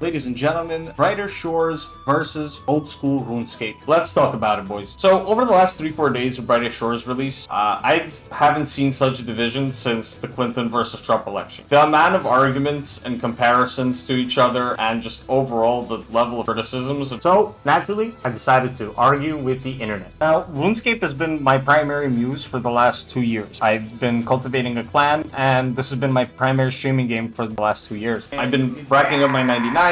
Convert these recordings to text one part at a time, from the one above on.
Ladies and gentlemen, Brighter Shores versus old school RuneScape. Let's talk about it, boys. So over the last 3-4 days of Brighter Shores release, I haven't seen such a division since the Clinton versus Trump election. The amount of arguments and comparisons to each other and just overall the level of criticisms. So naturally, I decided to argue with the internet. Now, RuneScape has been my primary muse for the last 2 years. I've been cultivating a clan, and this has been my primary streaming game for the last 2 years. I've been racking up my 99s,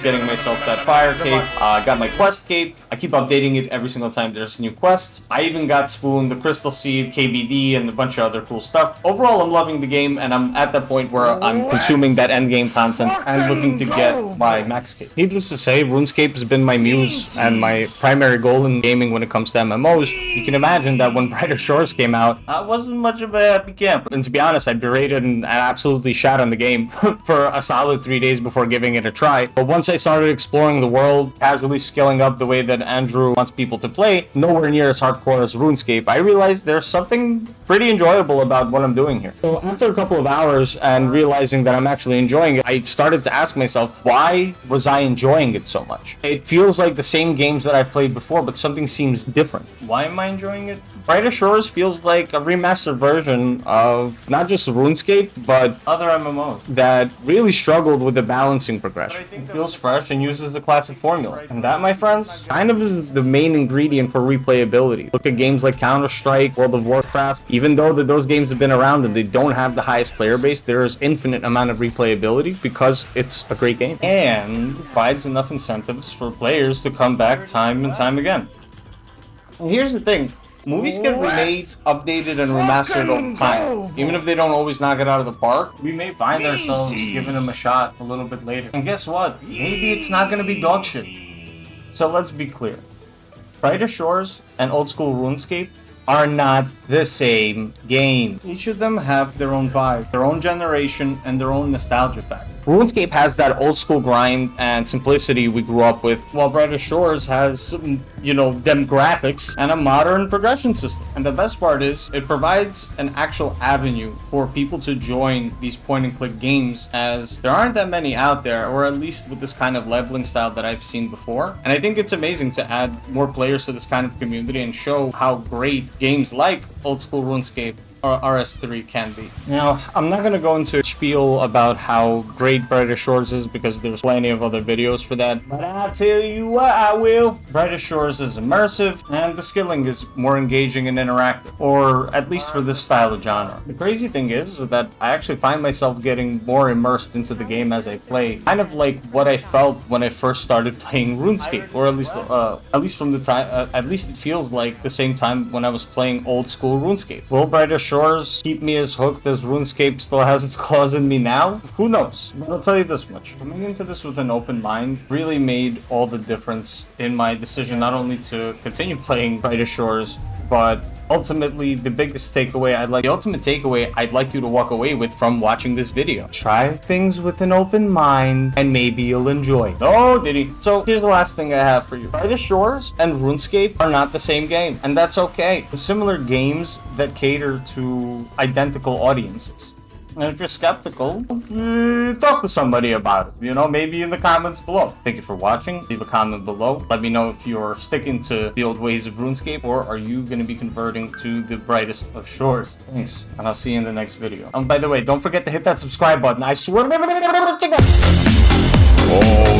getting myself that fire cape, got my quest cape. I keep updating it every single time there's new quests. I even got Spoon, the Crystal Seed, KBD, and a bunch of other cool stuff. Overall, I'm loving the game, and I'm at the point where I'm consuming that endgame content and looking to get my max cape. Needless to say, RuneScape has been my muse and my primary goal in gaming when it comes to MMOs. You can imagine that when Brighter Shores came out, I wasn't much of a happy camper. And to be honest, I berated and absolutely shat on the game for a solid 3 days before giving it a try. But once I started exploring the world, casually scaling up the way that Andrew wants people to play, nowhere near as hardcore as RuneScape, I realized there's something pretty enjoyable about what I'm doing here. So after a couple of hours and realizing that I'm actually enjoying it, I started to ask myself, why was I enjoying it so much? It feels like the same games that I've played before, but something seems different. Why am I enjoying it? Brighter Shores feels like a remastered version of not just RuneScape, but other MMOs that really struggled with the balancing progression. It feels fresh and uses the classic formula. And that, my friends, kind of is the main ingredient for replayability. Look at games like Counter-Strike, World of Warcraft. Even though those games have been around and they don't have the highest player base, there is infinite amount of replayability because it's a great game and provides enough incentives for players to come back time and time again. And here's the thing. Movies get remade, updated, and remastered all the time. Even if they don't always knock it out of the park, we may find ourselves giving them a shot a little bit later. And guess what? Maybe it's not going to be dog shit. So let's be clear. Brighter Shores and old school RuneScape are not the same game. Each of them have their own vibe, their own generation, and their own nostalgia factor. RuneScape has that old school grind and simplicity we grew up with, while Brighter Shores has some, them graphics and a modern progression system. And the best part is, it provides an actual avenue for people to join these point-and-click games, as there aren't that many out there, or at least with this kind of leveling style that I've seen before. And I think it's amazing to add more players to this kind of community and show how great games like old school RuneScape or RS3 can be. Now, I'm not going to go into a spiel about how great Brighter Shores is because there's plenty of other videos for that, but I'll tell you what I will. Brighter Shores is immersive and the skilling is more engaging and interactive, or at least for this style of genre. The crazy thing is that I actually find myself getting more immersed into the game as I play, kind of like what I felt when I first started playing RuneScape, or at least from the time, at least it feels like the same time when I was playing old school RuneScape. Will Brighter Shores keep me as hooked as RuneScape still has its claws in me now? Who knows? But I'll tell you this much. Coming into this with an open mind really made all the difference in my decision not only to continue playing Brighter Shores, but ultimately the ultimate takeaway I'd like you to walk away with from watching this video. Try things with an open mind and maybe you'll enjoy. Oh, did he? So here's the last thing I have for you. Brighter Shores and RuneScape are not the same game, and that's okay. They're similar games that cater to identical audiences. And if you're skeptical, talk to somebody about it, maybe in the comments below. Thank you for watching. Leave a comment below. Let me know if you're sticking to the old ways of RuneScape, or are you going to be converting to the brightest of shores. Thanks, and I'll see you in the next video. By the way, don't forget to hit that subscribe button. I swear to God.